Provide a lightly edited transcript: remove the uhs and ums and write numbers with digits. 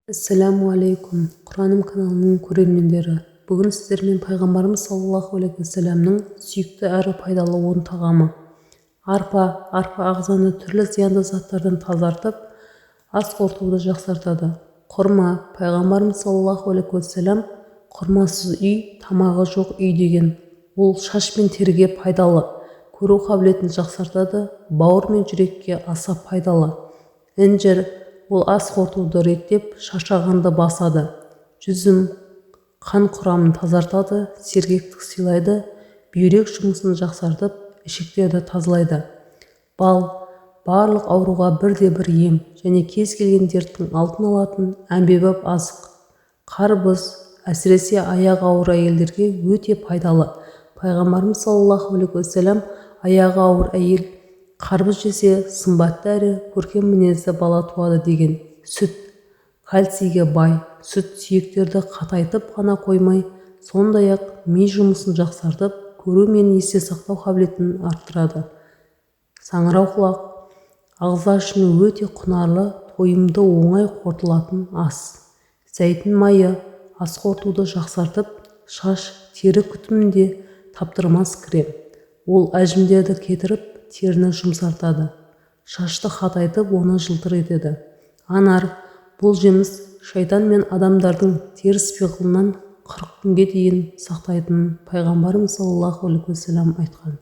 Ассаламу алейкум, Құраным каналының көрермендері. Бүгін сіздермен пайғамбарымыз саллаллаху алейхи вассаламның сүйікті әрі пайдалы 10 тағамы. Арпа ағзаны түрлі зиянды заттардан тазартып, ас қорытуды жақсартады. Құрма, пайғамбарымыз саллаллаху алейхи вассалам құрмасыз үй, тамағы жоқ үй деген. Ол шаш пен теріге пайдалы, көру қабілетін жақсартады, бауыр мен жүрекке аса пайдалы. Інжір, ол ас қорытуды реттеп, шаршағанды басады. Жүзім қан құрамын тазартады, сергектік сыйлайды, бүйрек жұмысын жақсартып, ішектерді тазалайды. Бал барлық ауруға бірде-бір ем және кез келген дерттің алдын алатын әмбебап азық. Қарбыз әсіресе аяғы ауыр әйелдерге өте пайдалы. Пайғамбарымыз саллаллаху алейхи вассалам аяғы ауыр әйел қарбыз жесе сымбатты әрі көркем мінезді бала туады деген. Сүт кальцийге бай. Сүт сүйектерді қатайтып қана қоймай, сондай-ақ ми жұмысын жақсартып, көру мен есте сақтау қабілетін арттырады. Саңырауқұлақ ағза үшін өте құнарлы, тойымды оңай қорытылатын ас. Зәйтүн майы ас қорытуды жақсартып, шаш, тері күтімінде таптырмас крем. Ол әжімдерді кетіріп, теріні жұмсартады. Шашты қатайтып, оны жылтыр етеді. Анар бұл жеміс шайтан мен адамдардың теріс пиғылынан 40 күнге дейін сақтайтынын пайғамбарымыз саллаллаху алейхи вассалам айтқан.